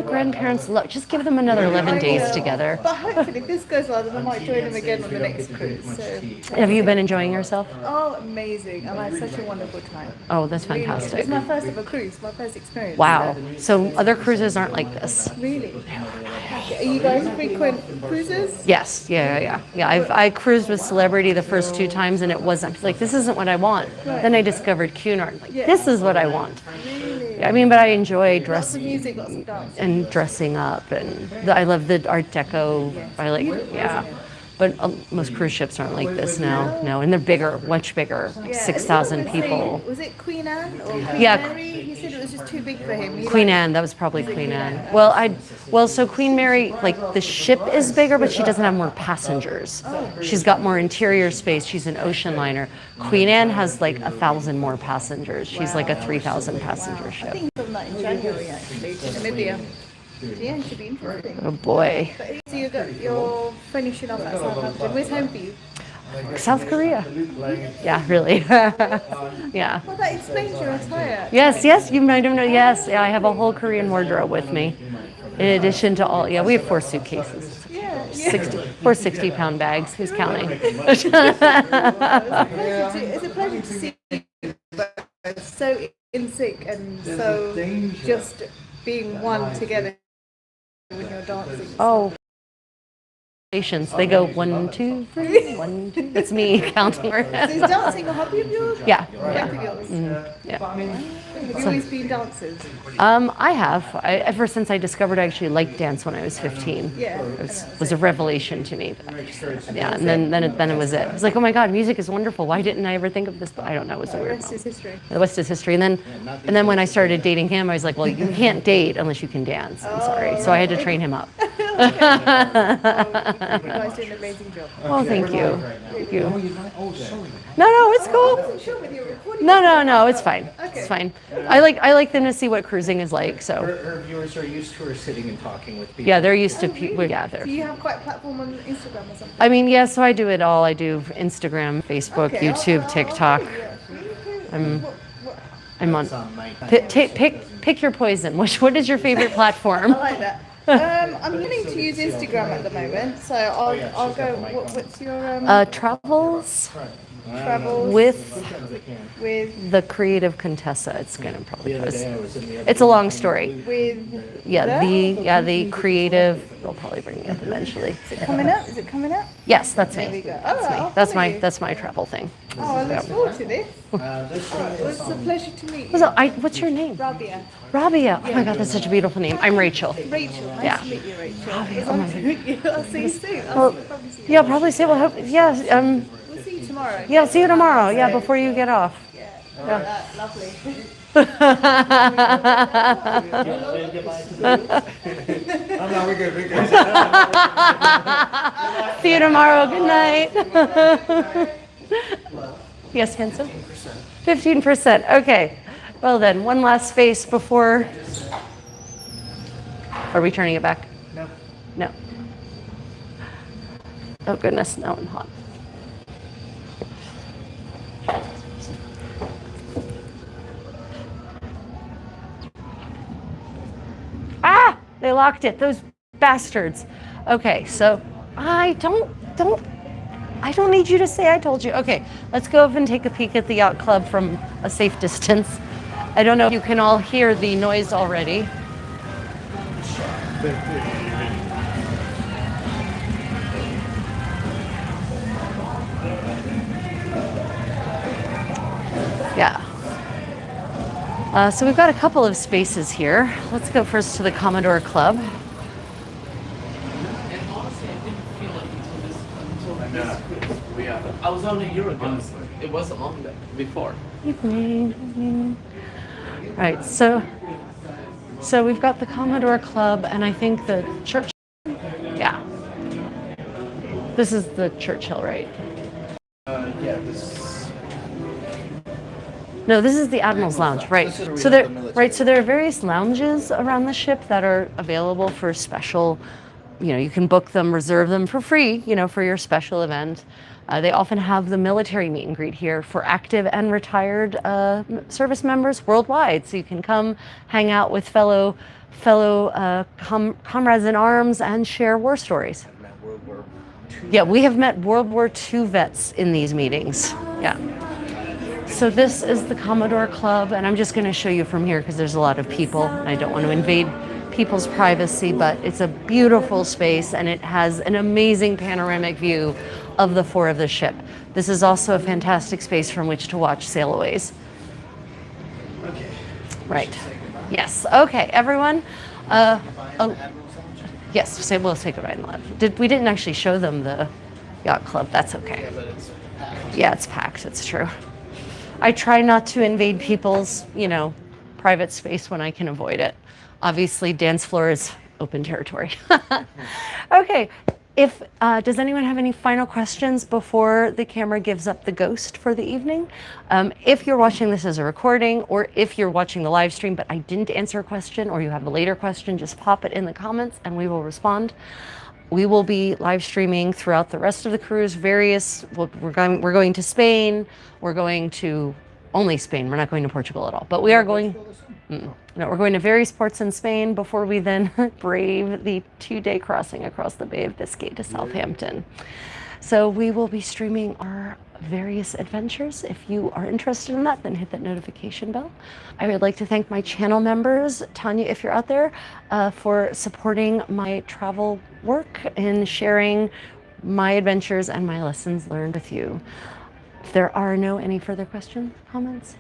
grandparents love. Just give them another 11 days together. But hopefully, if this goes well, then I might join them again on the next cruise. So, Have you been enjoying yourself? oh, amazing! I had such a wonderful time. Oh, that's Really. fantastic. It's my first ever cruise, my first experience. Wow. So other cruises aren't like this. Really? Are you guys frequent cruises? Yes. Yeah. I cruised with Celebrity the first 2 times, and it wasn't like, this isn't what I want. Then I discovered Cunard. Like, this is what I want. Really? I mean, but I enjoy Lots dress of music, lots of dance. and dressing up, and I love the Art Deco. I like, yeah. But most cruise ships aren't like this now. No, and they're bigger, much bigger, Yeah. 6,000 people. Was it Queen Anne or Queen Yeah. Mary? He said it was just too big for him. He Queen liked- Anne, that was probably Queen Anne. Well, so Queen Mary, like the ship is bigger, but she doesn't have more passengers. She's got more interior space. She's an ocean liner. Queen Anne has like 1,000 more passengers. She's like a 3,000 passenger I ship. think he's on that in January actually to Namibia. Yeah, it should be interesting. Oh boy. But so you're finishing off at Southampton. Where's home for you? South Korea. Yeah, really. Yeah. Well, that explains your attire. Yes, you might have known. Yes, I have a whole Korean wardrobe with me. In addition to all, we have 4 suitcases. Yeah, 60-pound bags. Who's counting? It's a pleasure to see you both so in sync and so just being one together when you're dancing. Oh. They go 1, 2, 3, 1, 2. It's me counting. So is dancing a hobby of yours? Yeah. Both of yours? Yeah. Have you always been dancers? I have. Ever since I discovered I actually liked dance when I was 15. Yeah. It was a revelation to me. Yeah, and then it was it. It was like, oh my God, music is wonderful. Why didn't I ever think of this? I don't know. It was a The weird rest is history. The rest is history. And then when I started dating him, I was like, well, you can't date unless you can dance. I'm sorry. So I had to train him up. You guys do an amazing job. Well, thank you. Thank you. No, it's cool. I'm sure with your recording. No, it's fine. It's fine. I like them to see what cruising is like. So Her viewers are used to her sitting and talking with people. yeah, they're used to people. Yeah, Do they're. you have quite a platform on Instagram or something? I mean, yeah. So I do it all. I do Instagram, Facebook, Okay, YouTube, TikTok. I'm on. It's on my Pick your poison. What is your favorite platform? I like that. I'm learning to use Instagram at the moment, so I'll go. What's your Travels travels with with the creative Contessa. It's gonna probably The other post. day I was in the other It's a long story. with? Yeah, the creative. They'll probably bring me up eventually. Is it coming up? Is it coming up? Yes, that's There we me. go. That's Oh, me. I'll That's follow my you. that's my travel thing. Oh, I look forward to this. this It's a pleasure to meet you. So what's your name? Rabia. Rabia. Oh my God, that's such a beautiful name. I'm Rachel. Rachel, nice Yeah. to meet you, Rachel. It's nice to meet you. I'll see you soon. Well, Probably see you. yeah, probably say well. Yeah, We'll see you tomorrow. yeah. I'll see you tomorrow. Yeah, before you get off. Lovely. See you tomorrow. Good night. Yes, handsome. 15%. Okay. Well then, one last face before. Are we turning it back? No. No. Oh goodness, now I'm hot. Ah! They locked it, those bastards. Okay, so I don't need you to say I told you. Okay, let's go up and take a peek at the yacht club from a safe distance. I don't know if you can all hear the noise already. Yeah. So we've got a couple of spaces here. Let's go first to the Commodore Club. And honestly, I didn't feel it until this cruise. I was on a year ago. It wasn't long before. Evening. Right, so we've got the Commodore Club, and I think the church. Yeah. This is the Churchill, right? Yeah, this. No, this is the Admiral's Lounge, right? This is where we So have there, the military. right. So there are various lounges around the ship that are available for special. You can book them, reserve them for free. For your special event. They often have the military meet and greet here for active and retired service members worldwide. So you can come hang out with fellow comrades in arms and share war stories. World War II. Yeah, we have met World War II vets in these meetings. Yeah. So this is the Commodore Club, and I'm just going to show you from here because there's a lot of people, and I don't want to invade people's privacy, but it's a beautiful space, and it has an amazing panoramic view of the fore of the ship. This is also a fantastic space from which to watch sailaways. Okay. Right. Yes. Okay, everyone. Yes, we'll say goodbye in the left. We didn't actually show them the yacht club. That's okay. But it's packed. Yeah, it's packed. It's true. I try not to invade people's, private space when I can avoid it. Obviously, dance floor is open territory. Okay. Does anyone have any final questions before the camera gives up the ghost for the evening? If you're watching this as a recording, or if you're watching the live stream but I didn't answer a question, or you have a later question, just pop it in the comments and we will respond. We will be live streaming throughout the rest of the cruise. We're going to Spain. We're going to only Spain. We're not going to Portugal at all. But we are going. No, we're going to various ports in Spain before we then brave the 2-day crossing across the Bay of Biscay to Southampton. So we will be streaming our various adventures. If you are interested in that, then hit that notification bell. I would like to thank my channel members, Tanya, if you're out there, for supporting my travel work and sharing my adventures and my lessons learned with you. If there are any further questions, comments,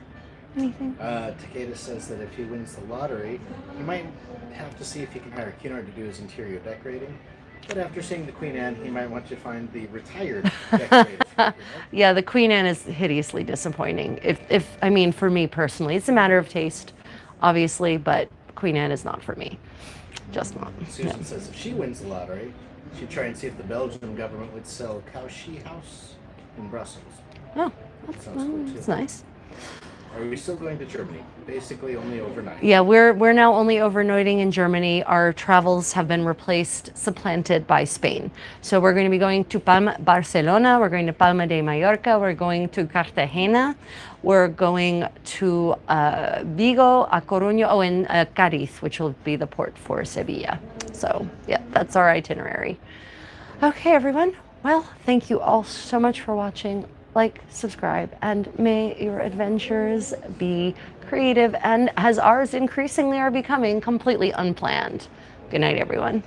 anything? Takeda says that if he wins the lottery, he might have to see if he can hire Cunard to do his interior decorating. But after seeing the Queen Anne, he might want to find the retired decorator. Yeah, the Queen Anne is hideously disappointing. If I mean, for me personally, it's a matter of taste, obviously, but Queen Anne is not for me. Just not. Susan says if she wins the lottery, she'd try and see if the Belgian government would sell Cauchy House in Brussels. Oh, Sounds cool, too. that's nice. Are we still going to Germany? Basically only overnight. Yeah, we're now only overnighting in Germany. Our travels have been supplanted by Spain. So we're going to be going to Barcelona, we're going to Palma de Mallorca, we're going to Cartagena, we're going to Vigo, A Coruña, and Cádiz, which will be the port for Sevilla. So yeah, that's our itinerary. Okay, everyone. Well, thank you all so much for watching. Like, subscribe, and may your adventures be creative and, as ours increasingly are becoming, completely unplanned. Good night, everyone.